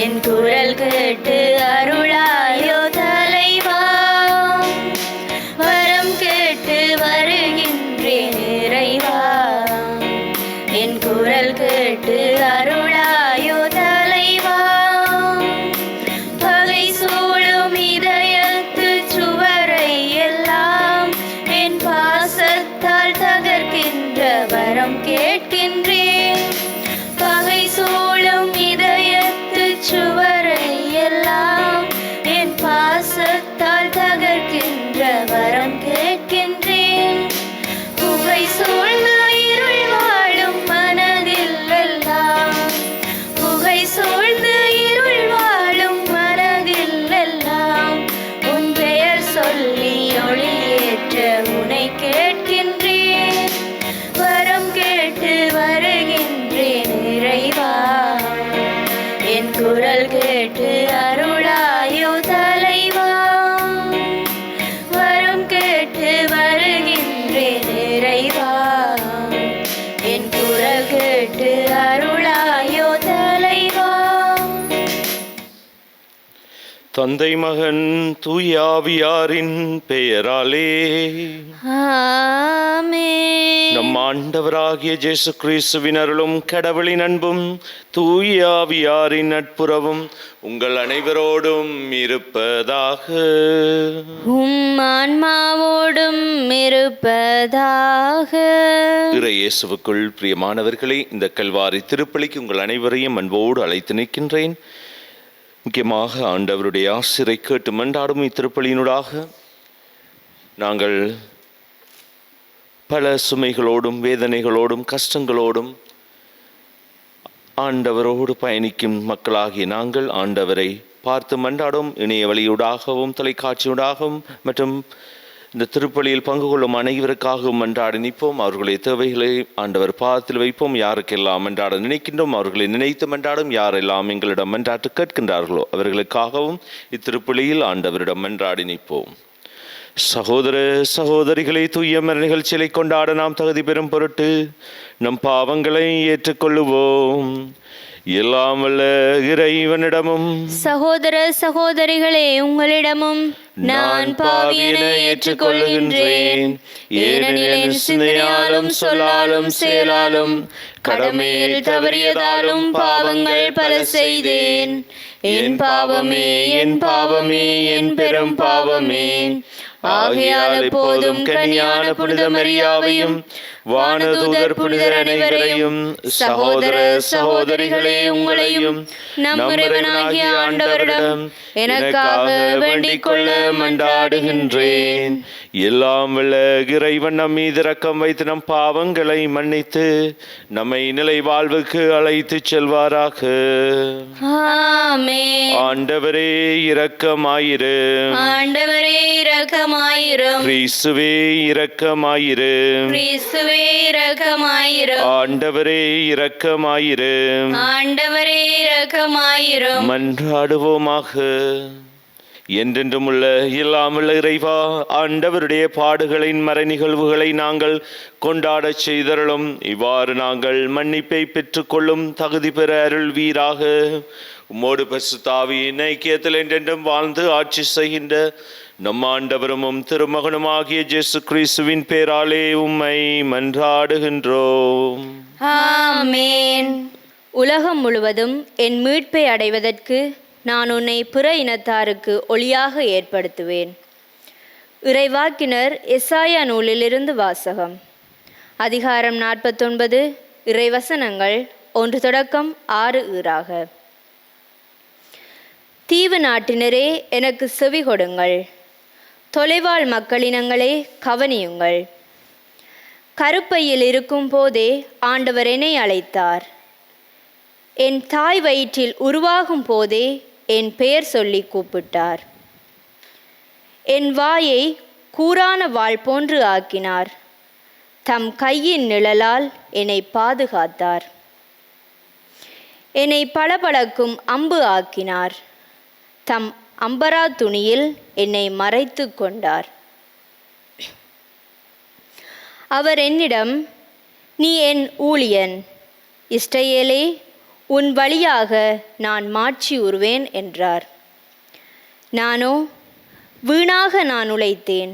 என் குரல் கேட்டு அருளாயோ தலைவா, வரம் கேட்டு வருகின்றேன் இறைவா. என் குரல் கேட்டு அருளாயோ தலைவா, பகை சூழும் இதயத்து சுவரை எல்லாம் என் பாசத்தால் தகர்க்கின்ற வரம் கேட்கின்றேன். பகை சூழும் இதயத்து சுவரை எல்லாம் என் பாசத்தால் தகர்க்கின்ற வரம் கேட்கின்றேன். புகை சூழ்ந்த இருள் வாழும் மனதில் எல்லாம், புகை சூழ்ந்த இருள் வாழும் மனதில் எல்லாம் உன் பெயர் சொல்லி ஒளியேற்ற உனை கேட்கின்றேன். வரம் கேட்டு வருகின்றேன் இறைவா, என் குரல் கேட்டு அருளாயோ தலைவா. வரம் கேட்டு வருகின்றேன் இறைவா, என் குரல் கேட்டு அருளாயோ தலைவா. தந்தை மகன் தூயாவியாரின் பெயராலே ஆமென். நம் ஆண்டவராகிய இயேசு கிறிஸ்துவின் அருளும் கடவுளின் அன்பும் தூயாவியாரின் நட்புறவும் உங்கள் அனைவரோடும் இருப்பதாக. உம் ஆன்மாவோடும் இருப்பதாக. இறை இயேசுவுக்குள் பிரியமானவர்களே, இந்த கல்வாரி திருப்பலிக்கு உங்கள் அனைவரையும் அன்போடு அழைத்து நிற்கின்றேன். முக்கியமாக ஆண்டவருடைய ஆசிரை கேட்டு மன்றாடும் இத்திருப்பலியினூடாக நாங்கள் பல சுமைகளோடும் வேதனைகளோடும் கஷ்டங்களோடும் ஆண்டவரோடு பயணிக்கும் மக்களாகிய நாங்கள் ஆண்டவரை பார்த்து மன்றாடும் இணைய வழியூடாகவும் தொலைக்காட்சியூடாகவும் மற்றும் இந்த திருப்பலியில் பங்கு கொள்ளும் அனைவருக்காகவும் மன்றாடி நிற்போம். அவர்களுடைய தேவைகளை ஆண்டவர் பாதத்தில் வைப்போம். யாருக்கெல்லாம் மன்றாட நினைக்கின்றோம் அவர்களை நினைத்து மன்றாடும். யாரெல்லாம் எங்களிடம் மன்றாட்டு கேட்கின்றார்களோ அவர்களுக்காகவும் இத்திருப்பலியில் ஆண்டவரிடம் மன்றாடி நிற்போம். சகோதர சகோதரிகளை தூய மர நிகழ்ச்சிகளை கொண்டாட நாம் தகுதி பெறும் பொருட்டு நம் பாவங்களை ஏற்றுக்கொள்ளுவோம். எல்லாம் வல்ல இறைவனிடமும் சகோதர சகோதரிகளே உங்களிடமும் நான் பாவியென ஏற்றுக்கொள்கின்றேன். ஏனெனில் என் சிந்தனையாலும் சொல்லாலும் செயலாலும் கடமையில் தவறியதாலும் பாவங்கள் பல செய்தேன். என் பாவமே என் பாவமே என் பெரும் பாவமே. ஆகையால் எப்போதும் கன்னியான புனித மரியாவையும் வானதூதர் புனிதர் அனைவரையும் சகோதர சகோதரிகளே உங்களையும் நம் இறைவனாகிய ஆண்டவரிடம் எனக்காக வேண்டிக் கொள்ள மன்றாடுகின்றேன். எல்லாம் வல்ல இறைவன் நம் மீது இரக்கம் வைத்து நம் பாவங்களை மன்னித்து நம்மை நிலை வாழ்வுக்கு அழைத்து செல்வாராக. ஆமென். ஆண்டவரே இரக்கமாயிரும். ஆண்டவரே இரக்கமாயிரும். கிறிஸ்துவே இரக்கமாயிரும். கிறிஸ்துவே இரக்கமாயிரும். ஆண்டவரே இரக்கமாயிரும். ஆண்டவரே இரக்கமாயிரும். மன்றாடுவோமாக. என்றென்றும் உள்ள இல்லாமல் இறைவா, ஆண்டவருடைய பாடுகளின் மறை நிகழ்வுகளை நாங்கள் கொண்டாடச் செய்தருளும். இவ்வாறு நாங்கள் மன்னிப்பை பெற்றுக்கொள்ளும் தகுதி பெற அருள்வீராக. உம்மோடு பரிசுத்த ஆவியின் ஐக்கியத்தில் என்றென்றும் வாழ்ந்து ஆட்சி செய்கின்ற நம் ஆண்டவரும் திருமகனுமாகிய இயேசு கிறிஸ்துவின் பேராலே உம்மை மன்றாடுகின்றோம். ஆமென். உலகம் முழுவதும் என் மீட்பை அடைவதற்கு நான் உன்னை பிற இனத்தாருக்கு ஒளியாக ஏற்படுத்துவேன். இறைவாக்கினர் எசாயா நூலிலிருந்து வாசகம். அதிகாரம் 49, இறைவசனங்கள் 1 தொடக்கம் 6 ஈறாக. தீவு நாட்டினரே எனக்கு செவி கொடுங்கள், தொலைவாழ் மக்களினங்களே கவனியுங்கள். கருப்பையில் இருக்கும் போதே ஆண்டவர் என்னை அழைத்தார். என் தாய் வயிற்றில் உருவாகும் போதே என் பெயர் சொல்லி கூப்பிட்டார். என் வாயை கூரான வாள் போன்று ஆக்கினார். தம் கையின் நிழலால் என்னை பாதுகாத்தார். என்னை பளபளக்கும் அம்பு ஆக்கினார். தம் அம்பரா துணியில் என்னை மறைத்து கொண்டார். அவர் என்னிடம், நீ என் ஊழியன், இஸ்ரவேலே உன் வழியாக நான் மாட்சி உறுவேன் என்றார். நானோ, வீணாக நான் உழைத்தேன்,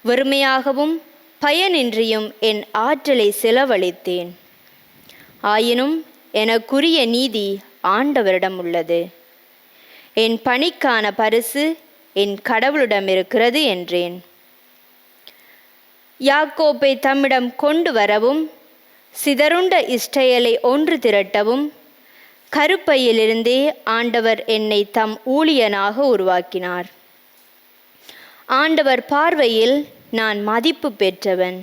வெறுமையாகவும் பயனின்றியும் என் ஆற்றலை செலவழித்தேன். ஆயினும் எனக்குரிய நீதி ஆண்டவரிடம் உள்ளது, என் பணிக்கான பரிசு என் கடவுளிடம் இருக்கிறது என்றேன். யாக்கோப்பை தம்மிடம் கொண்டு வரவும், சிதறுண்ட இஸ்ரவேலை ஒன்று திரட்டவும், கருப்பையிலிருந்தே ஆண்டவர் என்னை தம் ஊழியனாக உருவாக்கினார். ஆண்டவர் பார்வையில் நான் மதிப்பு பெற்றவன்,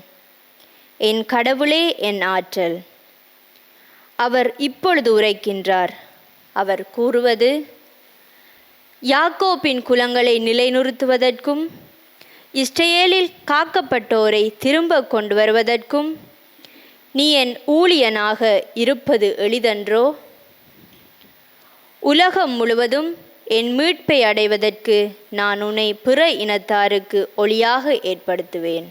என் கடவுளே என் ஆற்றல். அவர் இப்பொழுது உரைக்கின்றார். அவர் கூறுவது, யாக்கோப்பின் குலங்களை நிலைநிறுத்துவதற்கும் இஸ்ரவேலில் காக்கப்பட்டோரை திரும்ப கொண்டு வருவதற்கும் நீ என் ஊழியனாக இருப்பது எளிதன்றோ? உலகம் முழுவதும் என் மீட்பை அடைவதற்கு நான் உன்னை பிற இனத்தாருக்கு ஒளியாக ஏற்படுத்துவேன்.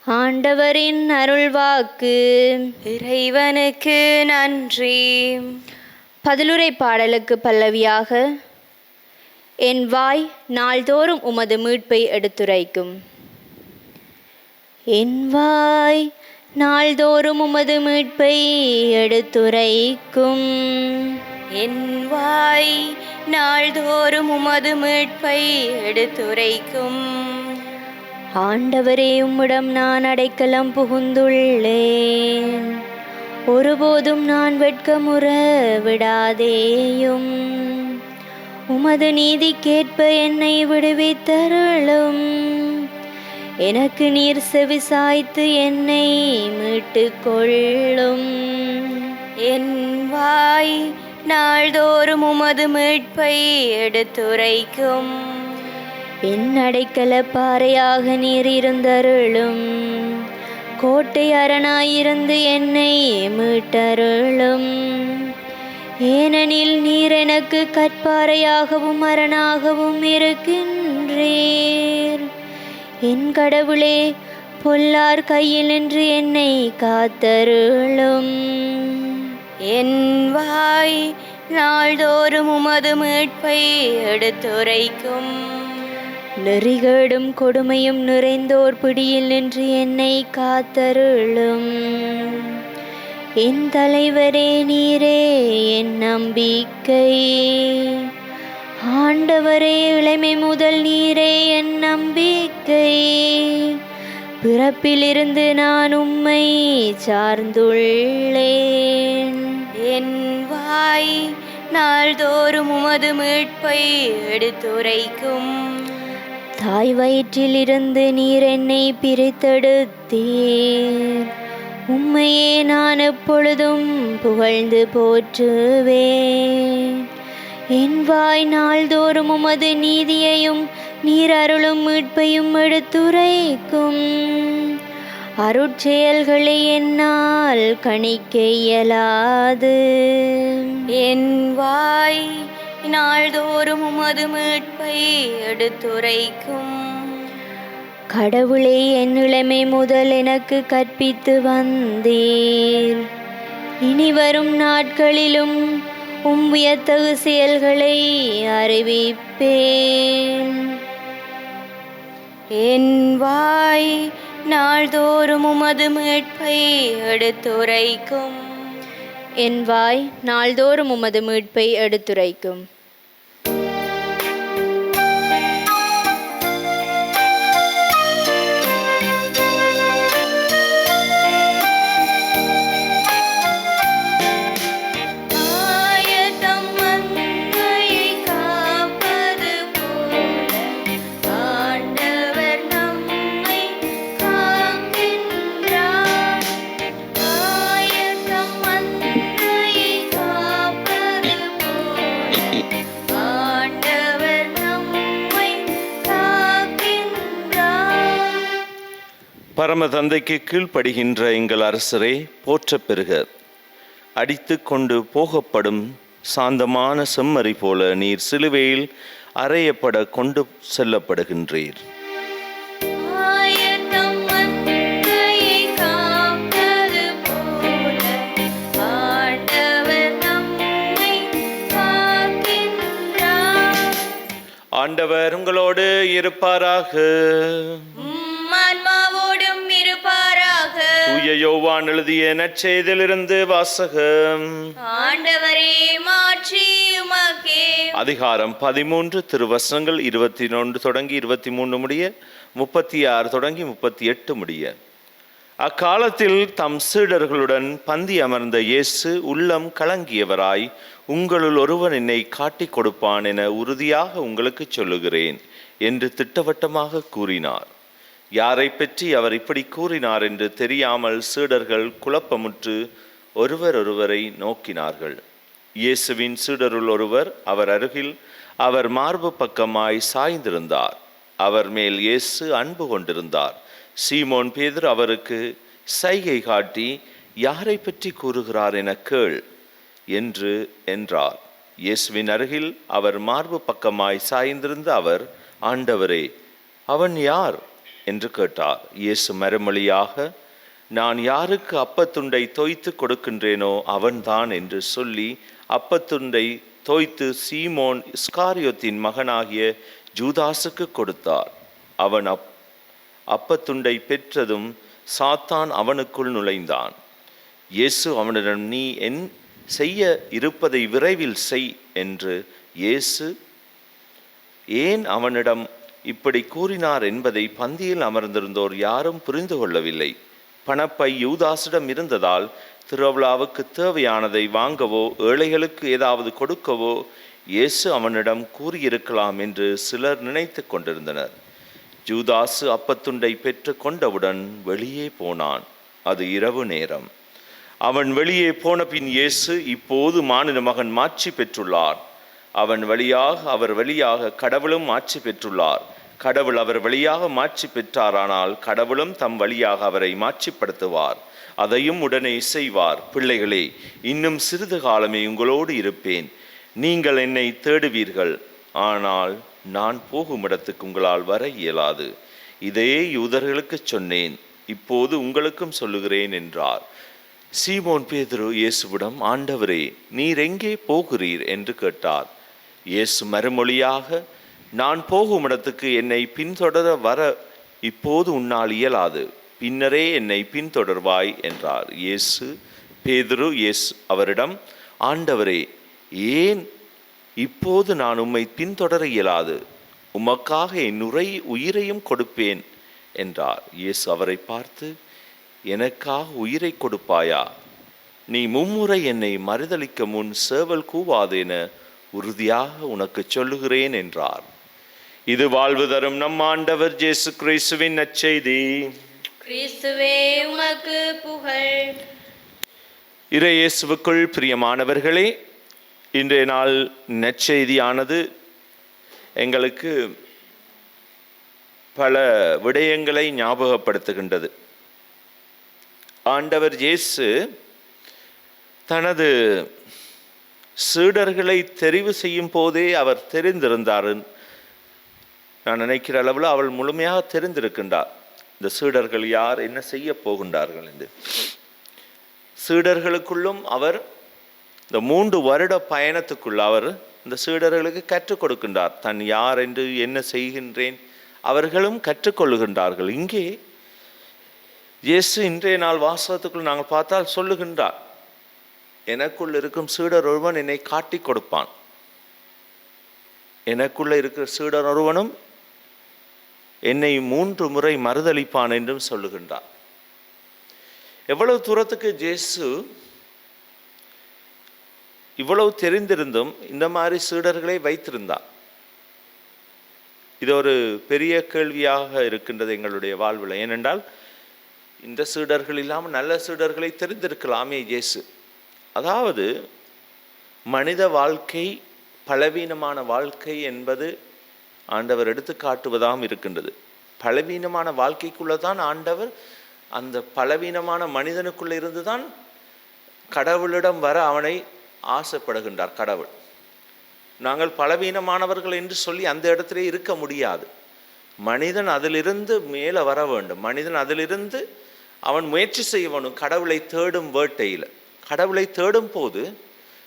ஆண்டவரின் அருள்வாக்கு. இறைவனுக்கு நன்றி. பதிலுரை பாடலுக்கு பல்லவியாக, என் வாய் நாள்தோறும் உமது மீட்பை எடுத்துரைக்கும். என் வாய் நாள்தோறும் உமது மீட்பை எடுத்துரைக்கும். என் வாய் நாள்தோறும் உமது மீட்பை எடுத்துரைக்கும். ஆண்டவரே, உம்மிடம் நான் அடைக்கலம் புகுந்துள்ளேன், ஒருபோதும் நான் வெட்கமுற விடாதேயும். உமது நீதிக்கேற்ப என்னை விடுவித்தருளும். எனக்கு நீர் செவிசாய்த்து என்னை மீட்டு கொள்ளும். என் வாய் நாள்தோறும் உமது மீட்பை எடுத்துரைக்கும். என் அடைக்கல பாறையாக நீர் இருந்தருளும். கோட்டை அரணாயிருந்து என்னை மீட்டருளும். ஏனெனில் நீர் எனக்கு கற்பாறையாகவும் அரணாகவும் இருக்கின்றீர். என் கடவுளே, பொல்லார் கையில் நின்று என்னை காத்தருளும். என் வாய் நாள்தோறும் உமது மீட்பை எடுத்துரைக்கும். நெறிகேடும் கொடுமையும் நிறைந்தோர் பிடியில் நின்று என்னை காத்தருளும். என் தலைவரே, நீரே என் நம்பிக்கை. ஆண்டவரே, இளமை முதல் நீரே என் நம்பிக்கை. பிறப்பிலிருந்து நான் உம்மை சார்ந்துள்ளேன். என் வாய் நாள்தோறும் உமது மீட்பை எடுத்துரைக்கும். தாய் வயிற்றிலிருந்து நீர் என்னை பிரித்தெடுத்தீர். உம்மையே நான் எப்பொழுதும் புகழ்ந்து போற்றுவேன். என் வாய் நாள்தோறும் உமது நீதியையும் நீர் அருளும் மீட்பையும் எடுத்துரைக்கும். அருட்செயல்களை என்னால் கணிக்க இயலாது. என் வாய் நாள்தோறும் உமது மீட்பை எடுத்துரைக்கும். கடவுளே, என் இளமை முதல் எனக்கு கற்பித்து வந்தீர். இனி வரும் நாட்களிலும் உம் வியத்தகு செயல்களை அறிவிப்பேன். என் வாய் நாள்தோறும் உமது மீட்பை எடுத்துரைக்கும். என் வாய் நாள்தோறும் உமது மீட்பை எடுத்துரைக்கும். பரம தந்தைக்கு கீழ்ப்படுகின்ற எங்கள் அரசரே, போற்றப் பெறுக. அடித்து கொண்டு போகப்படும் சாந்தமான செம்மறி போல நீர் சிலுவையில் அறையப்பட கொண்டு செல்லப்படுகின்றீர். ஆண்டவர் ஆண்டவர் உங்களோடு இருப்பாராக. ஆன்மாவோடும் இருப்பாராக. தூய யோவான் எழுதிய நற்செய்தியிலிருந்து வாசகம். ஆண்டவரே மாற்றி உமக்கே. அதிகாரம் 13 திருவசனங்கள் 21 தொடங்கி 23 முடிய, 36 தொடங்கி 38 முடிய. அக்காலத்தில் தம் சீடர்களுடன் பந்தி அமர்ந்த இயேசு உள்ளம் கலங்கியவராய், உங்களுள் ஒருவன் என்னை காட்டிக் கொடுப்பான் என உறுதியாக உங்களுக்கு சொல்லுகிறேன் என்று திட்டவட்டமாக கூறினார். யாரை பற்றி அவர் இப்படி கூறினார் என்று தெரியாமல் சீடர்கள் குழப்பமுற்று ஒருவரை நோக்கினார்கள். இயேசுவின் சீடருள் ஒருவர் அவர் அருகில் அவர் மார்பு பக்கமாய் சாய்ந்திருந்தார். அவர் மேல் இயேசு அன்பு கொண்டிருந்தார். சீமோன் பேதுரு அவருக்கு சைகை காட்டி, யாரை பற்றி கூறுகிறார் என கேள் என்றார். இயேசுவின் அருகில் அவர் மார்பு பக்கமாய் சாய்ந்திருந்த அவர், ஆண்டவரே, அவன் யார் என்று கேட்டார். இயேசு மறுமொழியாக, நான் யாருக்கு அப்பத்துண்டை தோய்த்து கொடுக்கின்றேனோ அவன்தான் என்று சொல்லி அப்பத்துண்டை தோய்த்து சீமோன் இஸ்காரியோத்தின் மகனாகிய ஜூதாசுக்கு கொடுத்தார். அவன் அப்பத்துண்டை பெற்றதும் சாத்தான் அவனுக்குள் நுழைந்தான். இயேசு அவனிடம், நீ என் செய்ய இருப்பதை விரைவில் செய் என்று இயேசு ஏன் அவனிடம் இப்படி கூறினார் என்பதை பந்தியில் அமர்ந்திருந்தோர் யாரும் புரிந்து கொள்ளவில்லை. பணப்பை யூதாசிடம் இருந்ததால் திருவிழாவுக்கு தேவையானதை வாங்கவோ ஏழைகளுக்கு ஏதாவது கொடுக்கவோ இயேசு அவனிடம் கூறியிருக்கலாம் என்று சிலர் நினைத்து கொண்டிருந்தனர். யூதாசு அப்பத்துண்டை பெற்று கொண்டவுடன் வெளியே போனான். அது இரவு நேரம். அவன் வெளியே போன பின் இயேசு, இப்போது மானிட மகன் மாட்சி பெற்றுள்ளார். அவர் வழியாக கடவுளும் மாட்சி பெற்றுள்ளார். கடவுள் அவர் வழியாக மாட்சி பெற்றாரானால் கடவுளும் தம் வழியாக அவரை மாட்சிப்படுத்துவார். அதையும் உடனே செய்வார். பிள்ளைகளே, இன்னும் சிறிது காலமே உங்களோடு இருப்பேன். நீங்கள் என்னை தேடுவீர்கள், ஆனால் நான் போகும் இடத்துக்கு உங்களால் வர இயலாது. இதே யூதர்களுக்கு சொன்னேன், இப்போது உங்களுக்கும் சொல்லுகிறேன் என்றார். சீமோன் பேதுரு இயேசுவிடம், ஆண்டவரே, நீர் எங்கே போகிறீர் என்று கேட்டார். இயேசு மறுமொழியாக, நான் போகும் இடத்துக்கு என்னை பின்தொடர வர இப்போது உன்னால் இயலாது, பின்னரே என்னை பின்தொடர்வாய் என்றார். பேதுரு அவரிடம், ஆண்டவரே, ஏன் இப்போது நான் உம்மை பின்தொடர இயலாது? உமக்காக என் உயிரையும் கொடுப்பேன் என்றார். இயேசு அவரை பார்த்து, எனக்காக உயிரை கொடுப்பாயா? நீ 3 முறை என்னை மறுதலிக்க முன் சேவல் கூவாது என உறுதியாக உனக்கு சொல்லுகிறேன் என்றார். இது வாழ்வு தரும் நம் ஆண்டவர் இயேசு கிறிஸ்துவின் நற்செய்தி. கிறிஸ்துவே உமக்கு புகழ். இறை இயேசுவுக்குள் பிரியமானவர்களே, இன்றைய நாள் நற்செய்தியானது எங்களுக்கு பல விடயங்களை ஞாபகப்படுத்துகின்றது. ஆண்டவர் இயேசு தனது சீடர்களை தெரிவு செய்யும் போதே அவர் தெரிந்திருந்தார். நான் நினைக்கிற அளவில் அவள் முழுமையாக தெரிந்திருக்கின்றார், இந்த சீடர்கள் யார், என்ன செய்ய போகின்றார்கள் என்று. சீடர்களுக்குள்ளும் அவர் இந்த 3 வருட பயணத்துக்குள் அவர் இந்த சீடர்களுக்கு கற்றுக் கொடுக்கின்றார். தன் யார் என்று, என்ன செய்கின்றேன், அவர்களும் கற்றுக்கொள்ளுகின்றார்கள். இங்கே இயேசு இன்றைய நாள் வாசகத்துக்குள் நாங்கள் பார்த்தால் சொல்லுகின்றார், எனக்குள் இருக்கும் சீடர் ஒருவன் என்னை காட்டி கொடுப்பான். எனக்குள்ள இருக்கிற சீடர் ஒருவனும் என்னை 3 முறை மறுதலிப்பான் என்றும் சொல்லுகின்றார். எவ்வளவு தூரத்துக்கு இயேசு இவ்வளவு தெரிந்திருந்தும் இந்த மாதிரி சீடர்களை வைத்திருந்தார். இது ஒரு பெரிய கேள்வியாக இருக்கின்றது எங்களுடைய வாழ்வில். ஏனென்றால் இந்த சீடர்கள் இல்லாமல் நல்ல சீடர்களை தெரிந்திருக்கலாமே இயேசு. அதாவது மனித வாழ்க்கை, பலவீனமான வாழ்க்கை என்பது ஆண்டவர் எடுத்து காட்டுவதாகவும் இருக்கின்றது. பலவீனமான வாழ்க்கைக்குள்ளே தான் ஆண்டவர் அந்த பலவீனமான மனிதனுக்குள்ளே இருந்து தான் கடவுளிடம் வர அவனை ஆசைப்படுகின்றார். கடவுள், நாங்கள் பலவீனமானவர்கள் என்று சொல்லி அந்த இடத்திலே இருக்க முடியாது. மனிதன் அதிலிருந்து மேலே வர வேண்டும். மனிதன் அதிலிருந்து அவன் முயற்சி செய்யணும். கடவுளை தேடும் வேட்டையில், கடவுளை தேடும் போது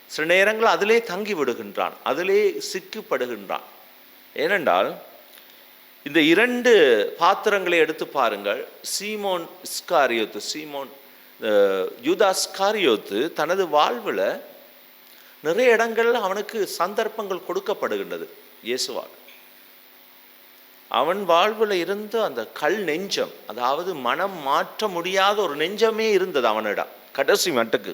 சில நேரங்கள் அதிலே தங்கி விடுகின்றான், அதிலே சிக்கப்படுகின்றான். ஏனென்றால் இந்த 2 பாத்திரங்களை எடுத்து பாருங்கள். யூதாஸ் இஸ்காரியோத்து தனது வாழ்வில் நிறைய இடங்கள்ல அவனுக்கு சந்தர்ப்பங்கள் கொடுக்கப்படுகின்றது இயேசுவால். அவன் வாழ்வில் இருந்த அந்த கல் நெஞ்சம், அதாவது மனம் மாற்ற முடியாத ஒரு நெஞ்சமே இருந்தது அவனிடம் கடைசி மட்டுக்கு.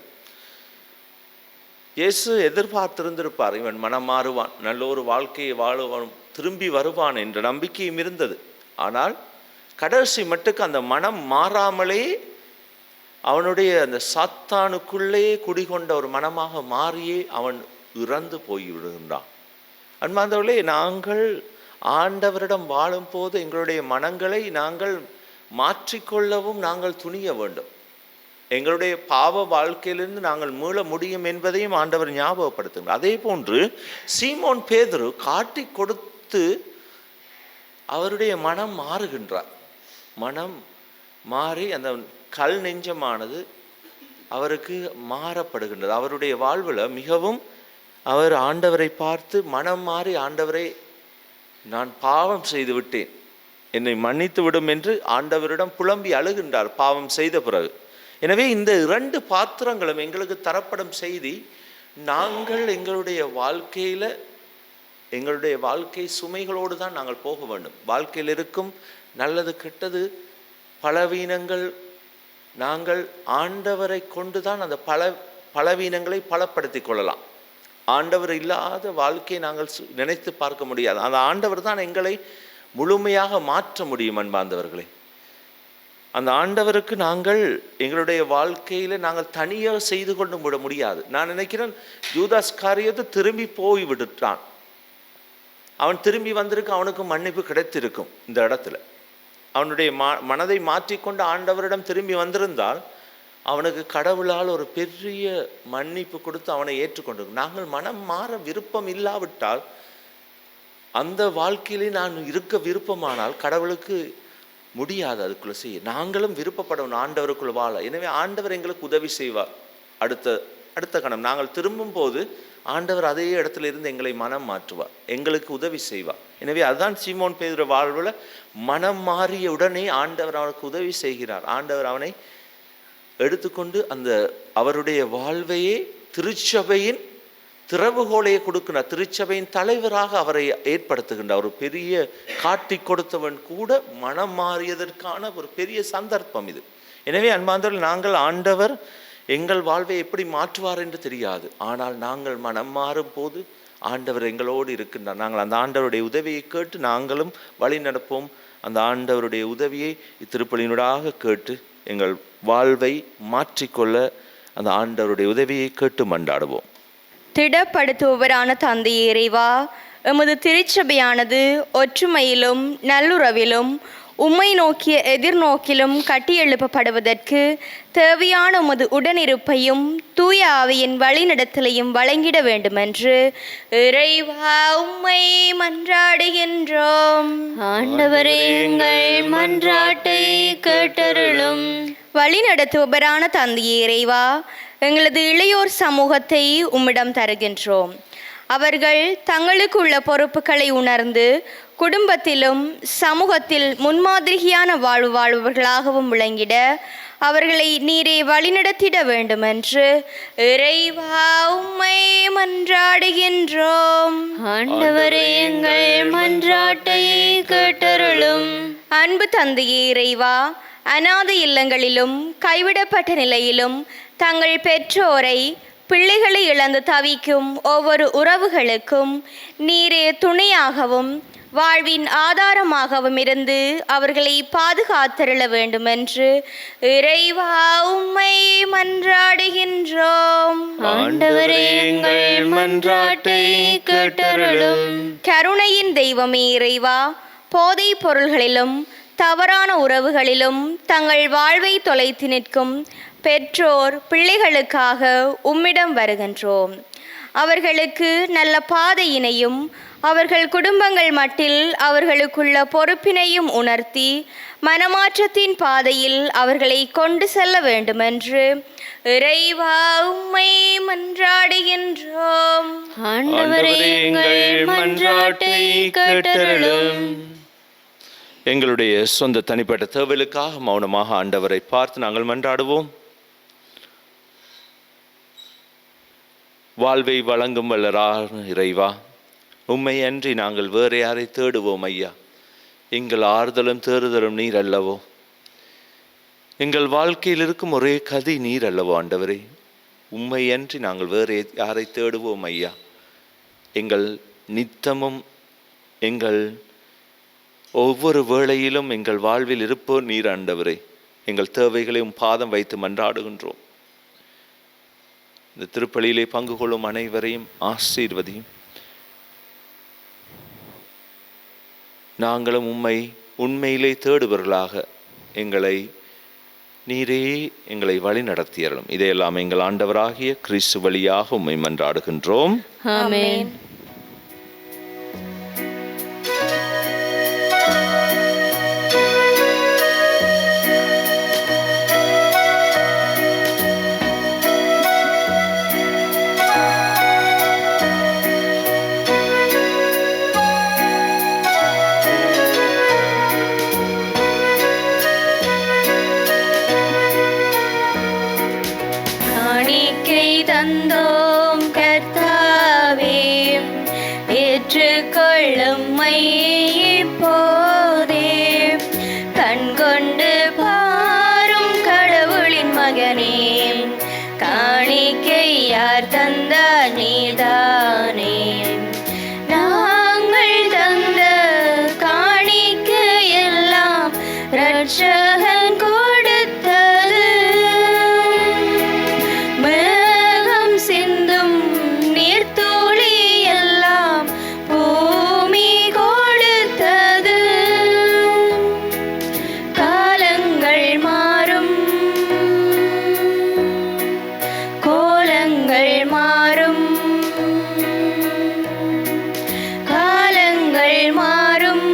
இயேசு எதிர்பார்த்திருந்திருப்பார், இவன் மனம் மாறுவான், நல்ல ஒரு வாழ்க்கையை வாழுவான், திரும்பி வருவான் என்ற நம்பிக்கையும் இருந்தது. ஆனால் கடைசி மட்டுக்கு அந்த மனம் மாறாமலே அவனுடைய அந்த சாத்தானுக்குள்ளே குடிகொண்ட ஒரு மனமாக மாறியே அவன் இறந்து போய்விடுகின்றான். அன்பார்ந்தவர்களே, நாங்கள் ஆண்டவரிடம் வாழும் போது எங்களுடைய மனங்களை நாங்கள் மாற்றிக்கொள்ளவும் நாங்கள் துணிய வேண்டும். எங்களுடைய பாவ வாழ்க்கையிலிருந்து நாங்கள் மீள முடியும் என்பதையும் ஆண்டவர் ஞாபகப்படுத்துகிறார். அதே போன்று சீமோன் பேதுரு காட்டி கொடுத்து அவருடைய மனம் மாறுகின்றார். மனம் மாறி அந்த கல் நெஞ்சமானது அவருக்கு மாறப்படுகின்றது. அவருடைய வாழ்வில் மிகவும் அவர் ஆண்டவரை பார்த்து மனம் மாறி, ஆண்டவரை நான் பாவம் செய்து விட்டேன், என்னை மன்னித்து விடும் என்று ஆண்டவரிடம் புலம்பி அழுகின்றார் பாவம் செய்த பிறகு. எனவே இந்த 2 பாத்திரங்களும் எங்களுக்கு தரப்படும் செய்தி, நாங்கள் எங்களுடைய வாழ்க்கையில் எங்களுடைய வாழ்க்கை சுமைகளோடு தான் நாங்கள் போக வேண்டும். வாழ்க்கையில் இருக்கும் நல்லது கெட்டது பலவீனங்கள், நாங்கள் ஆண்டவரை கொண்டு தான் அந்த பலவீனங்களை பலப்படுத்தி கொள்ளலாம். ஆண்டவர் இல்லாத வாழ்க்கையை நாங்கள் நினைத்து பார்க்க முடியாது. அந்த ஆண்டவர் தான் எங்களை முழுமையாக மாற்ற முடியும். அன்பார்ந்தவர்களே, அந்த ஆண்டவருக்கு நாங்கள் எங்களுடைய வாழ்க்கையில் நாங்கள் தனியாக செய்து கொண்டு விட முடியாது. நான் நினைக்கிறேன், யூதாஸ் இஸ்காரியோத்து திரும்பி போய் விட்டுட்டான். அவன் திரும்பி வந்திருக்கு, அவனுக்கு மன்னிப்பு கிடைத்திருக்கும். இந்த இடத்துல அவனுடைய மனதை மாற்றிக்கொண்டு ஆண்டவரிடம் திரும்பி வந்திருந்தால் அவனுக்கு கடவுளால் ஒரு பெரிய மன்னிப்பு கொடுத்து அவனை ஏற்றுக்கொண்டிருக்கும். நாங்கள் மனம் மாற விருப்பம் இல்லாவிட்டால், அந்த வாழ்க்கையிலே நான் இருக்க விருப்பமானால் கடவுளுக்கு முடியாது அதுக்குள்ளே செய்ய. நாங்களும் விருப்பப்படணும் ஆண்டவருக்குள்ள வாழ. எனவே ஆண்டவர் எங்களுக்கு உதவி செய்வார். அடுத்த கணம் நாங்கள் திரும்பும் போது ஆண்டவர் அதே இடத்துல இருந்து எங்களை மனம் மாற்றுவார், எங்களுக்கு உதவி செய்வார். எனவே அதுதான் சீமோன் பேதுரு வாழ்வில் மனம் மாறிய உடனே ஆண்டவர் அவனுக்கு உதவி செய்கிறார். ஆண்டவர் அவனை எடுத்துக்கொண்டு அந்த அவருடைய வாழ்வையே திருச்சபையின் திறவுகோலையை கொடுக்கிறார். திருச்சபையின் தலைவராக அவரை ஏற்படுத்துகின்றார். ஒரு பெரிய காட்டி கொடுத்தவன் கூட மனம் மாறியதற்கான ஒரு பெரிய சந்தர்ப்பம் இது. எனவே அன்பார்ந்தவர்கள், நாங்கள் ஆண்டவர் எங்கள் வாழ்வை எப்படி மாற்றுவார் என்று தெரியாது. ஆனால் நாங்கள் மனம் மாறும் போது ஆண்டவர் எங்களோடு இருக்கின்றார். நாங்கள் அந்த ஆண்டவருடைய உதவியை கேட்டு நாங்களும் வழி நடப்போம். அந்த ஆண்டவருடைய உதவியை இத்திருப்பலியினூடாக கேட்டு எங்கள் வாழ்வை மாற்றிக்கொள்ள அந்த ஆண்டவருடைய உதவியை கேட்டு மன்றாடுவோம். திடப்படுத்துபவரான தந்தையே இறைவா, எமது திருச்சபையானது ஒற்றுமையிலும் நல்லுறவிலும் உம்மை நோக்கிய எதிர்நோக்கிலும் கட்டியெழுப்பப்படுவதற்கு தேவையான உமது உடனிருப்பையும் தூய ஆவியின் வழிநடத்தலையும் வழங்கிட வேண்டுமென்று இறைவா உம்மை மன்றாடுகின்றோம். ஆண்டவரே, எங்கள் மன்றாட்டை கேட்டருளும். வழிநடத்துபவரான தந்தையே இறைவா, எங்களது இளையோர் சமூகத்தை உம்மிடம் தருகின்றோம். அவர்கள் தங்களுக்கு உள்ள பொறுப்புகளை உணர்ந்து குடும்பத்திலும் சமூகத்தில் முன்மாதிரியான வாழ்வு வாழ்பவர்களாகவும் விளங்கிட அவர்களை நீரே வழிநடத்திட வேண்டுமென்று இறைவா உம்மை மன்றாடுகின்றோம். ஆண்டவரே, எங்கள் மன்றாட்டை கேட்டருளும். அன்பு தந்தையே இறைவா, அநாதை இல்லங்களிலும் கைவிடப்பட்ட நிலையிலும் தங்கள் பெற்றோரை பிள்ளைகளை இழந்து தவிக்கும் ஒவ்வொரு உறவுகளுக்கும் நீரே துணையாகவும் வாழ்வின் ஆதாரமாகவும் இருந்து அவர்களை பாதுகாத்தருள வேண்டுமென்று இறைவா உம்மை மன்றாடுகின்றோம். ஆண்டவரே, எங்கள் மன்றாட்டை கேட்டருளும். கருணையின் தெய்வமே இறைவா, போதைப் பொருள்களிலும் தவறான உறவுகளிலும் தங்கள் வாழ்வை தொலைத்து நிற்கும் பெற்றோர் பிள்ளைகளுக்காக உம்மிடம் வருகின்றோம். அவர்களுக்கு நல்ல பாதையினையும் அவர்கள் குடும்பங்கள் மட்டில் அவர்களுக்குள்ள பொறுப்பினையும் உணர்த்தி மனமாற்றத்தின் பாதையில் அவர்களை கொண்டு செல்ல வேண்டுமென்று இறைவா உம்மை மன்றாடுகின்றோம். ஆண்டவரே எங்கள் மன்றாட்டை கேட்டருளும். எங்களுடைய சொந்த தனிப்பட்ட தேவைகளுக்காக மௌனமாக ஆண்டவரை பார்த்து நாங்கள் மன்றாடுவோம். வாழ்வை வழங்கும் வல்லரார் இறைவா, உம்மை அன்றி நாங்கள் வேறு யாரை தேடுவோம் ஐயா? எங்கள் ஆறுதலும் தேறுதலும் நீர் அல்லவோ? எங்கள் வாழ்க்கையில் இருக்கும் ஒரே கதி நீர் அல்லவோ ஆண்டவரே? உம்மை அன்றி நாங்கள் வேறு யாரை தேடுவோம் ஐயா? எங்கள் நித்தமும் எங்கள் ஒவ்வொரு வேளையிலும் எங்கள் வாழ்வில் இருப்போர் நீர் ஆண்டவரே. எங்கள் தேவைகளையும் பாதம் வைத்து மன்றாடுகின்றோம். இந்த திருப்பலியிலே பங்கு கொள்ளும் அனைவரையும் ஆசீர்வதியும். நாங்களும் உம்மை உண்மையிலே தேடுபவர்களாக நீரே எங்களை வழி நடத்தியறலும். இதையெல்லாம் எங்கள் ஆண்டவராகிய கிறிஸ்து வழியாக உம்மை மன்றாடுகின்றோம். ஆமென். தந்தோம் கர்த்தாவே, ஏற்றுக்கொள்ளும்மை இப்போதே. கண்கொண்டு பாரும் கடவுளின் மகனே, காணிக்கை யார் தந்தார் நீதானே. நாங்கள் தந்த காணிக்கை எல்லாம் இரட்சகன் கொடுத்தது. சிந்தும் நீர்த்துளி எல்லாம் பூமி கொடுத்தது. காலங்கள் மாறும், கோலங்கள் மாறும். காலங்கள் மாறும்,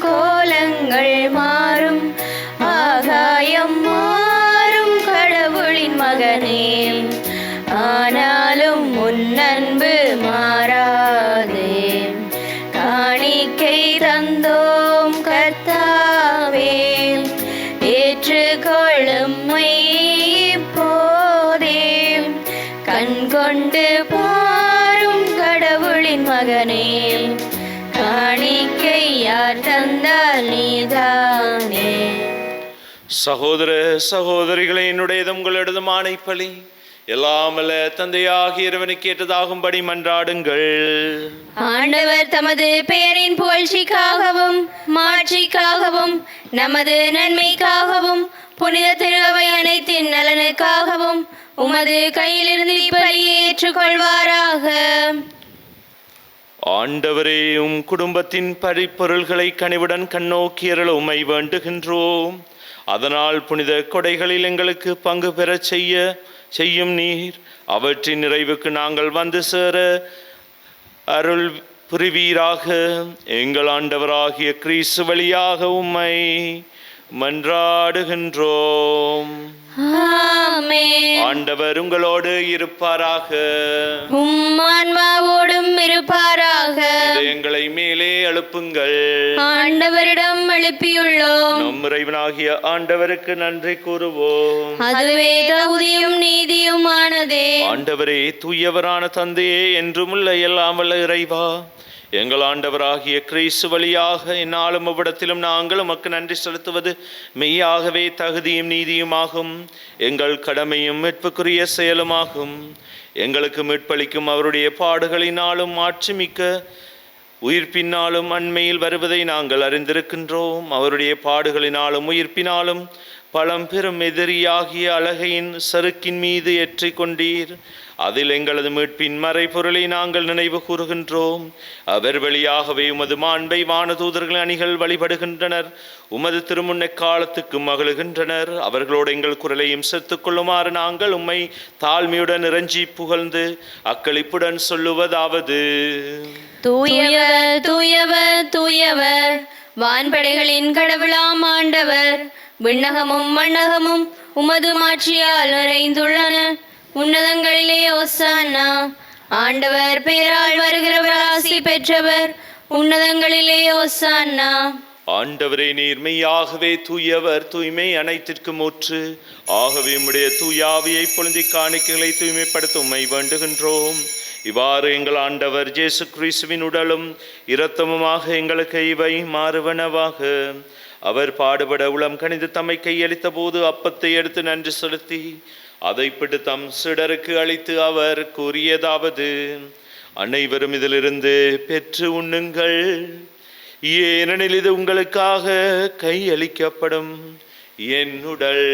கோலங்கள் மாறும். ஆகாயம் மாறும் கடவுளின் மகனே, ஆனாலும் முன்னன்பு மாறாதே. காணிக்கை தந்தோம் கர்த்தாவே, ஏற்றுக்கொள்ளும்மை இப்போதே. கண்கொண்டு பாரும் கடவுளின் மகனே, காணிக்கை யார் தந்தால் நீதானே. சகோதர சகோதரிகளை, என்னுடையதும் உங்களிடதுமான இப்பலி எல்லாமல்ல தந்தையாகிய இறைவனுக்கு ஏற்றதாகும்படி மன்றாடுங்கள். ஆண்டவர் தமது பெயரின் புகழ்ச்சிக்காகவும் மாட்சிக்காகவும் நமது நன்மைக்காகவும் புனித திருவை அனைத்தின் நலனுக்காகவும் உமது கையிலிருந்து இப்பலியை ஏற்றுக்கொள்வாராக. ஆண்டவரே, குடும்பத்தின் பரிப்பொருள்களை கனிவுடன் கண்ணோக்கியருள உம்மை வேண்டுகின்றோம். அதனால் புனித கொடைகளில் எங்களுக்கு பங்கு பெறச் செய்யும் நீர் அவற்றின் நிறைவுக்கு நாங்கள் வந்து சேர அருள் புரிவீராக. எங்கள் ஆண்டவராகிய கிறிஸ்து வழியாக உம்மை மன்றாடுகின்றோம். ஆண்டவர் உங்களோடு இருப்பாராக. ஆன்மாவோடும் இருப்பாராக. எங்களை மேலே எழுப்புங்கள். ஆண்டவரிடம் எழுப்பியுள்ளோம். நம் இறைவனாகிய ஆண்டவருக்கு நன்றி கூறுவோம். அதுவே தகுதியும் நீதியுமானதே. ஆண்டவரே, தூயவரான தந்தையே, என்றுமுள்ள எல்லாம் வல்ல இறைவா, எங்கள் ஆண்டவராகிய கிறிஸ்து வழியாக என்னாலும் அவ்விடத்திலும் நாங்கள் உமக்கு நன்றி செலுத்துவது மெய்யாகவே தகுதியும் நீதியுமாகும். எங்கள் கடமையும் மீட்புக்குரிய செயலுமாகும். எங்களுக்கு மீட்பளிக்கும் அவருடைய பாடுகளினாலும் மாட்சிமிக்க உயிர்ப்பினாலும் அண்மையில் வருவதை நாங்கள் அறிந்திருக்கின்றோம். அவருடைய பாடுகளினாலும் உயிர்ப்பினாலும் பழம் பெரும் எதிரியாகிய அழகையின் சறுக்கின் மீது ஏற்றிக் கொண்டீர். அதில் எங்களது மீட்பின் மறைபொருளை நாங்கள் நினைவு கூறுகின்றோம். அவர் வழியாகவே உமது மாண்பை வானதூதர்கள் அணிகள் வழிபடுகின்றனர். உமது திருமுன்ன காலத்துக்கு மகிழ்கின்றனர். அவர்களோடு எங்கள் குரலையும் சேர்த்துக் கொள்ளுமாறு நாங்கள் உம்மை தாழ்மையுடன் இறைஞ்சி புகழ்ந்து அக்களிப்புடன் சொல்லுவதாவது: தூயவர் தூயவர் தூயவர், வான்படைகளின் கடவுளாம் ஆண்டவர். விண்ணகமும் மண்ணகமும் உமது மாட்சியால் நிறைந்துள்ளன. உன்னதங்களிலே ஓசானா. ஆண்டவர் பெயரால் வருகிறவர் ஆசி பெற்றவர், உன்னதங்களிலே ஓசான்னா. ஆண்டவரே, நீர் மெய்யாகவே தூயவர், தூய்மை அனைத்திற்கும் ஊற்று. ஆகவே உம்முடைய தூயாவியை பொழுந்தி காணிக்கைகளை தூய்மைப்படுத்த உம்மை வேண்டுகின்றோம். இவ்வாறு எங்கள் ஆண்டவர் இயேசு கிறிஸ்துவின் உடலும் இரத்தமுமாக எங்களுக்கு இவை மாறுவனவாக. அவர் பாடுபட உளம் கனிந்து தம்மை கையளித்த போது அப்பத்தை எடுத்து நன்றி செலுத்தி அதை பிட்டு தம் சிடருக்கு அளித்து அவர் கூறியதாவது: அனைவரும் இதிலிருந்து பெற்று உண்ணுங்கள், ஏனெனில் இது உங்களுக்காக கையளிக்கப்படும் என் உடல்.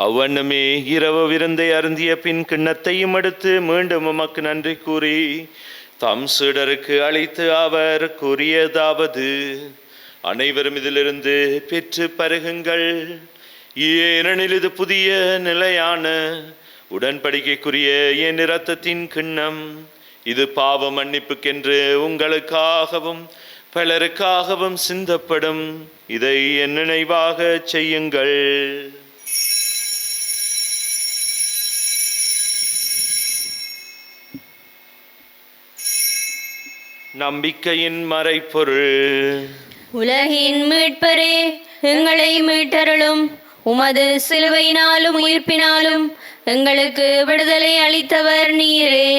அவ்வண்ணமே இரவு விருந்தை அருந்திய பின் கிண்ணத்தையும் எடுத்து மீண்டும் உமக்கு நன்றி கூறி தம் சீடருக்கு அளித்து அவர் கூறியதாவது: அனைவரும் இதிலிருந்து பெற்று பருகுங்கள், ஏனெனில் இது புதிய நிலையான உடன்படிக்கைக்குரிய என் இரத்தத்தின் கிண்ணம். இது பாவ மன்னிப்புக்கென்று உங்களுக்காகவும் பலருக்காகவும் சிந்தப்படும். இதை என் நினைவாக செய்யுங்கள். நம்பிக்கையின் மறைப்பொருள். உலகின் மீட்பரே, எங்களை மீட்டருளும். உமது சிலுவையினாலும் உயிர்ப்பினாலும் எங்களுக்கு விடுதலை அளித்தவர் நீரே.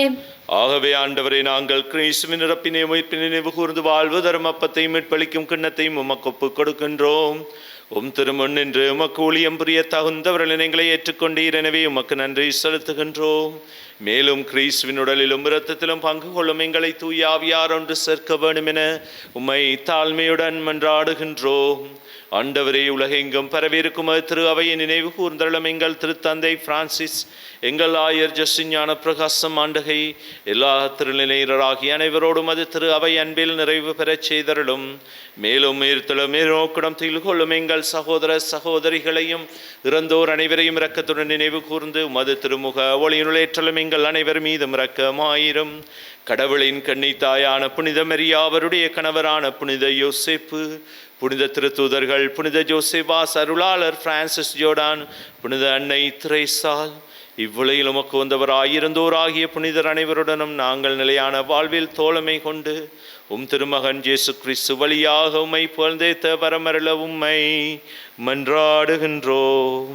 ஆகவே ஆண்டவரை, நாங்கள் கிறிஸ்துவின் இறப்பினை உயிர்ப்பினை நினைவு கூர்ந்து வாழ்வு தரும் அப்பத்தையும் மீட்பளிக்கும் கிண்ணத்தையும் உமக்கு ஒப்புக் கொடுக்கின்றோம். திருமுன் நின்று உமக்கு ஊழியம் புரிய தகுந்தவர்கள் எங்களை ஏற்றுக்கொண்டீர். எனவே உமக்கு நன்றி செலுத்துகின்றோம். மேலும் கிறிஸ்துவின் உடலிலும் இரத்தத்திலும் பங்கு கொள்ளும் எங்களை தூய ஆவியார் ஒன்று சேர்க்க வேண்டும் என உம்மை தாழ்மையுடன் மன்றாடுகின்றோம். ஆண்டவரே, உலகெங்கும் பரவியிருக்கும் திரு அவையை நினைவு கூர்ந்தருளும். எங்கள் திருத்தந்தை பிரான்சிஸ், எங்கள் ஆயர் ஜஸ்டின் ஞான பிரகாசம் ஆண்டகை, எல்லா திருநிலையராகிய அனைவரோடும் அது திரு அவை அன்பில் நிறைவு பெறச் செய்தருளும். மேலும் நோக்கிடம் தீல் கொள்ளும் எங்கள் சகோதர சகோதரிகளையும் இறந்தோர் அனைவரையும் இரக்கத்துடன் நினைவு கூர்ந்து உமது திருமுக ஒளியினுளேற்றலும் எங்கள் அனைவர் மீதும் இரக்கமாயிரும். கடவுளின் கன்னித்தாயான புனித மரியா, அவருடைய கணவரான புனித யோசேப்பு, புனித திருத்தூதர்கள், புனித ஜோசேபாஸ், அருளாளர் பிரான்சிஸ் ஜோர்டான், புனித அன்னை திரேசால், இவ்வுலகில் உமக்கு வந்தவராயிருந்தோர் ஆகிய புனிதர் அனைவருடனும் நாங்கள் நிலையான வாழ்வில் தோழமை கொண்டு திருமகன் இயேசு கிறிஸ்து வழியாக உம்மை புகழ்ந்தேத்த வரமருள உம்மை மன்றாடுகின்றோம்.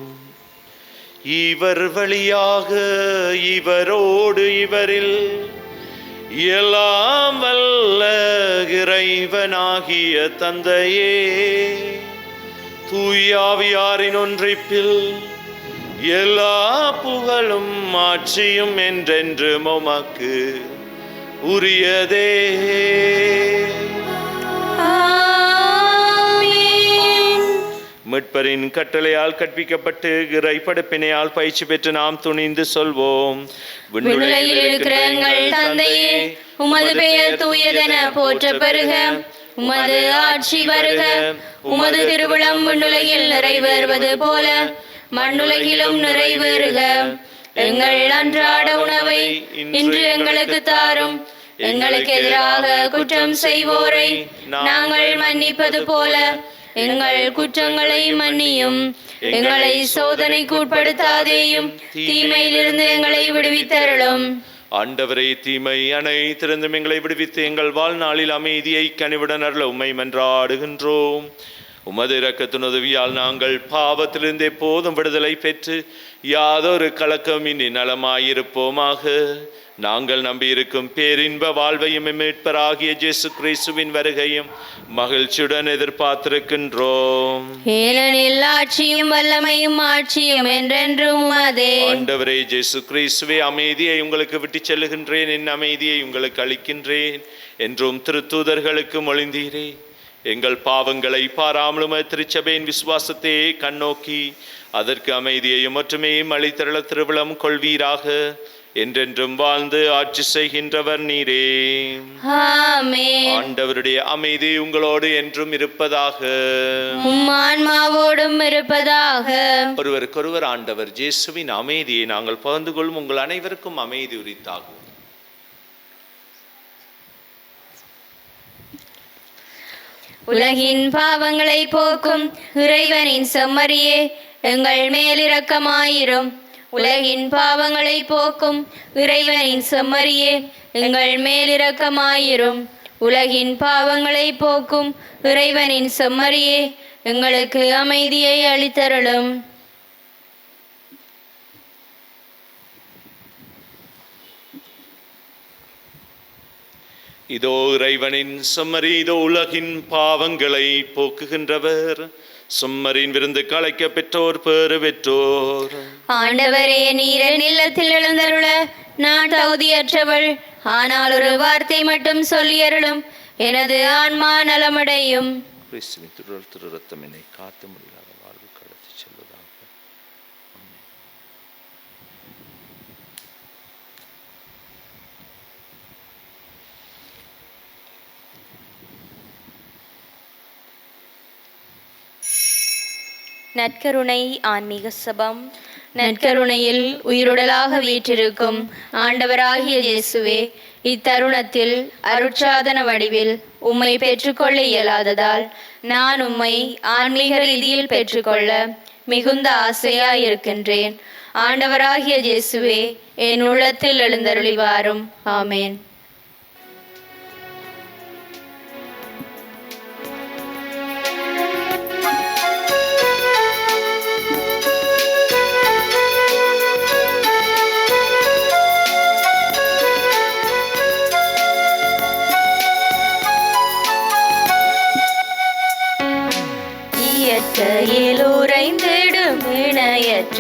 இவர் வழியாக, இவரோடு, இவரில் எல்லாம் வல்ல இறைவனாகிய தந்தையே, தூயாவியாரின் ஒன்றிப்பில் எல்லா புகழும் ஆட்சியும் என்றென்று உமக்கு உரியதே. மீட்பரின் கட்டளையால் கற்பிக்கப்பட்டு இறை படைப்பினையால் பயிற்சி பெற்று நாம் துணிந்து சொல்வோம்: விண்ணுலகில் இருக்கிற எங்கள் தந்தையே, உமது பெயர் தூயதென போற்ற பெறுக. உமது ஆட்சி வருக. உமது திருவிழம் விண்ணுலகில் நிறைவேறுவது போல மண்ணுலகிலும் நிறைவேறுக. எங்கள் அன்றாட உணவை இன்று எங்களுக்கு தாரும். எங்களுக்கு எதிராக குற்றம் செய்வோரை நாங்கள் மன்னிப்பது போல எங்கள் குற்றங்களை மன்னியும். எங்களை சோதனைக்கு உட்படுத்தாதேயும், தீமையிலிருந்து எங்களை விடுவித்தருளும். ஆண்டவரே, தீமை அனைத்திருந்தும் எங்களை விடுவித்து எங்கள் வாழ்நாளில் அமைதியை கனிவுடன் அருள உம்மை மன்றாடுகின்றோம். உமது இரக்கத்தின் உதவியால் நாங்கள் பாவத்திலிருந்து எப்போதும் விடுதலை பெற்று யாதொரு கலக்கமின்றி நலமாயிருப்போமாக. நாங்கள் நம்பியிருக்கும் பேரின்ப வாழ்வையும் மீட்பராகிய இயேசு கிறிஸ்துவின் வருகையும் மகிழ்ச்சியுடன் எதிர்பார்த்திருக்கின்றோம். ஏனெனில் ஆட்சியும் வல்லமையும் ஆட்சியும் என்றென்றும் உமதே. ஆண்டவரே இயேசு கிறிஸ்துவே, அமைதியை உங்களுக்கு விட்டு செல்லுகின்றேன், என் அமைதியை உங்களுக்கு அளிக்கின்றேன் என்றும் திருத்தூதர்களுக்கு மொழிந்தீரே. எங்கள் பாவங்களை பாராமலும் திருச்சபையின் விசுவாசத்தையே கண்ணோக்கி அதற்கு அமைதியையும் ஒற்றுமையும் அளித்தருள திருவிழம் கொள்வீராக. என்றென்றும் வாழ்ந்து ஆட்சி செய்கின்றவர் நீரே. ஆமென். ஆண்டவருடைய அமைதி உங்களோடு என்றும் இருப்பதாக. உம் ஆன்மாவோடும் இருப்பதாக. ஒருவருக்கொருவர் ஆண்டவர் இயேசுவின் அமைதியை நாங்கள் பகிர்ந்து கொள்ளும். உங்கள் அனைவருக்கும் அமைதி உரித்தாகும். உலகின் பாவங்களை போக்கும் இறைவனின் செம்மறியே, எங்கள் மேல் இரக்கமாயிரும். உலகின் பாவங்களை போக்கும் இறைவனின் செம்மறியே, எங்கள் மேல் இரக்கமாயிரும். உலகின் பாவங்களை போக்கும் இறைவனின் செம்மறியே, எங்களுக்கு அமைதியை அளித்தருளும். இதோ இறைவனின் செம்மறி, இதோ உலகின் பாவங்களை போக்குகின்றவர். செம்மறியின் விருந்துக்கு அழைக்க பெற்றோர் பேறு பெற்றோர். ஆண்டவரே, நீர் என் இல்லத்தில் எழுந்தருள நான் தகுதியற்றவள். ஆனால் ஒரு வார்த்தை மட்டும் சொல்லியருளும், எனது ஆன்மா நலமடையும். கிறிஸ்துவின் திரு ரத்தம் என்னை காத்து முடியாத வாழ்வுக்கு அழைத்துச் செல்வதாக. நற்கருணை ஆன்மீக சபம். நற்கருணையில் உயிருடலாக வீற்றிருக்கும் ஆண்டவராகிய இயேசுவே, இத்தருணத்தில் அருட்சாதன வடிவில் உம்மை பெற்றுக்கொள்ள இயலாததால் நான் உம்மை ஆன்மீக ரீதியில் பெற்றுக்கொள்ள மிகுந்த ஆசையாயிருக்கின்றேன். ஆண்டவராகிய இயேசுவே, என் உள்ளத்தில் எழுந்தருளி வாரும். ஆமேன். இயற்கையில் உறைந்திடும் இணையற்ற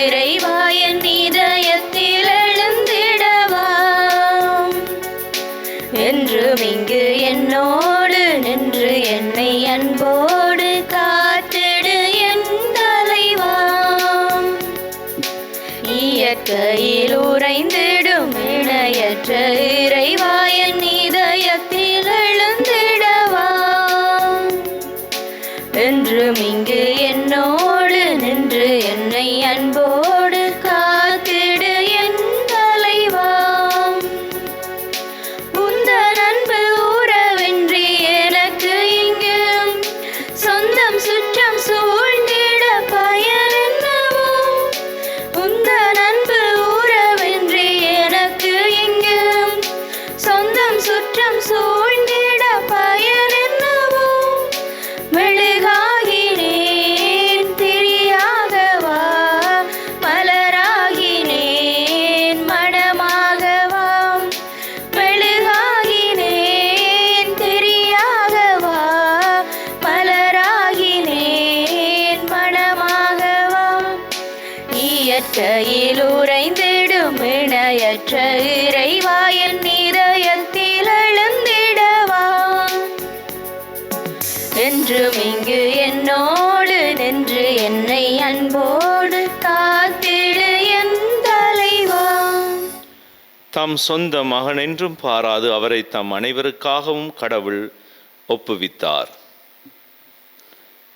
இறைவாயன் இதயத்தில் எழுந்திடவாம். என்றும் இங்கு என்னோடு நின்று என்னை அன்போடு காத்திடு என் தலைவாம். இயற்கையில் உறைந்திடும் இணையற்ற இறைவாயன் இதயத்தில் எழுந்திடவாம். என்றும் இங்கு என்னோடு நின்று என்னை அன்போடு காத்திடு என் தலைவாம். உந்தன் அன்பு உறவின்றி எனக்கு இங்கு சொந்தம் சுற்றம் சூழ்ந்திட பயன் என்னவோ. உந்தன் அன்பு உறவின்றி எனக்கு இங்கு சொந்தம் சுற்றம் சூழ்ந்திட பயன் என்னவோ. மெழுகாகினேன் திரியாகவா, மலராகினேன் மணமாகவா. மெழுகாகினேன் திரியாகவா, மலராகினேன் மணமாகவா. இயற்கையில் உறைந்திடும் இணையற்ற இறைவாயன் இதயத்தில் எழுந்திடவாம். என்றும் இங்கு என்னோடு நின்று என்னை அன்போடு காத்திடு என் தலைவாம். தம் சொந்த மகன் என்றும் பாராது அவரை தம் அனைவருக்காகவும் கடவுள் ஒப்புவித்தார்.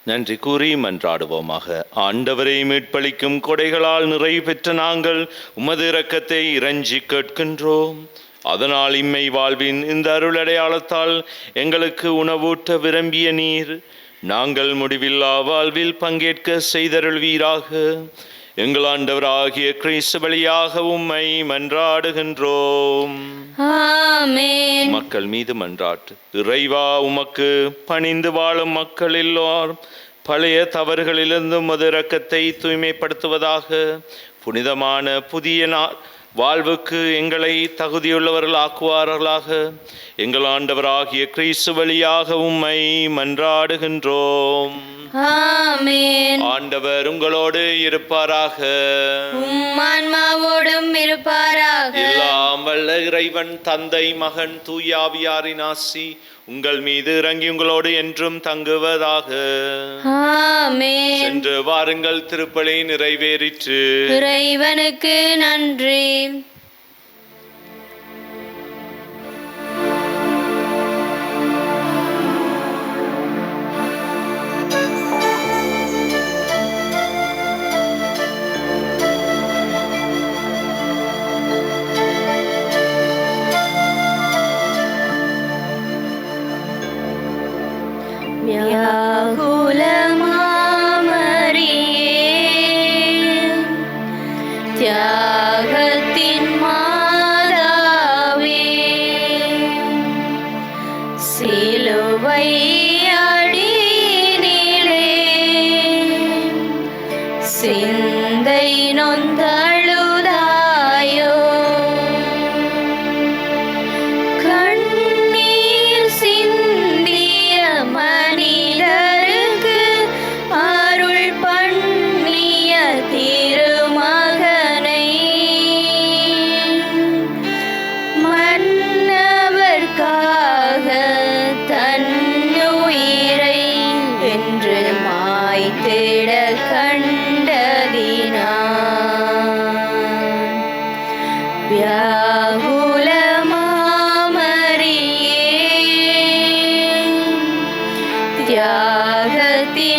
நன்றி கூறி மன்றாடுவோமாக. ஆண்டவரை மீட்பளிக்கும் கொடைகளால் நிறைவு பெற்ற நாங்கள் உமது இரக்கத்தை இறைஞ்சி கேட்கின்றோம். அதனால் இம்மை வாழ்வின் இந்த அருளடையாளத்தால் எங்களுக்கு உணவூட்ட விரும்பிய நீர் நாங்கள் முடிவில்லா வாழ்வில் பங்கேற்க செய்தருள்வீராக. எங்கள் ஆண்டவராகிய கிறிஸ்து வழியாக உம்மை மன்றாடுகின்றோம். ஆமென். மக்கள் மீது மன்றாட்டு. இறைவா, உமக்கு பணிந்து வாழும் மக்கள் எல்லோரும் பழைய தவறுகளிலிருந்து உமது இரக்கத்தை தூய்மைப்படுத்துவதாக புனிதமான புதிய வாழ்வுக்கு எங்களை தகுதியுள்ளவர்கள் ஆக்குவார்களாக. எங்கள் ஆண்டவராகிய கிறிஸ்து வழியாக உம்மை மன்றாடுகின்றோம். ஆமென். ஆண்டவர் உங்களோடு இருப்பாராக. உம் ஆன்மாவோடும் இருப்பாராக. எல்லாம் வல்ல இறைவன் தந்தை, மகன், தூயாவியாரின் ஆசி உங்கள் மீது இறங்கி உங்களோடு என்றும் தங்குவதாக. ஆமென். சென்று வாருங்கள், திருப்பலி நிறைவேறிற்று. இறைவனுக்கு நன்றி.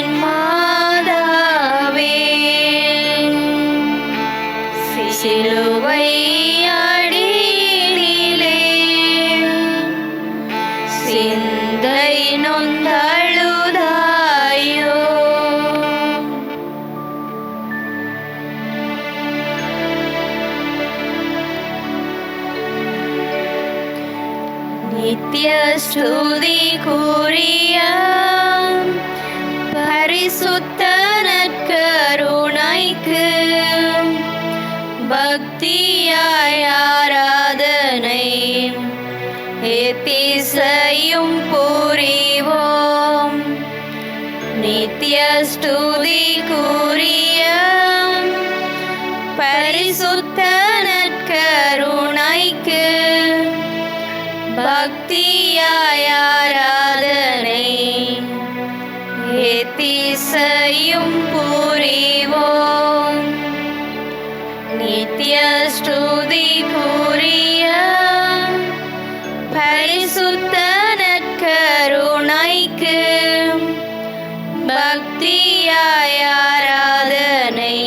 என் மாதாவே சிலுவை அடியிலே சிந்தை நொந்தழுதாயோ. நித்ய ஸ்துதி கூறிய பரிசுத்த நற்கருணைக்கு பக்தியாய் ஆராதனை எத்திசையும் புரிவோம். நித்ய ஸ்துதி கூறிய பரிசுத்த நற்கருணைக்கு பக்தியாய் ஆராதனை எத்திசையும் புரிவோம். நித்ய ஸ்துதி கூறிய பரிசுத்த நற்கருணைக்கு பக்தியாய் ஆராதனை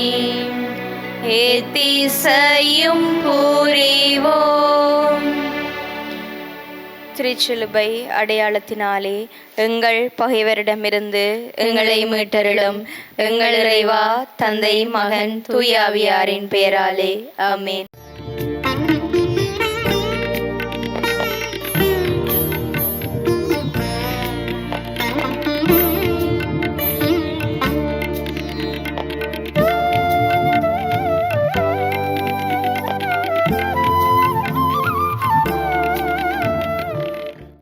எத்திசையும் புரிவோம். திருச்சிலுவை அடையாளத்தினாலே எங்கள் பகைவரிடமிருந்து எங்களை மீட்டருளும். எங்கள் இறைவா, தந்தை, மகன், தூயாவியாரின் பெயராலே ஆமென்.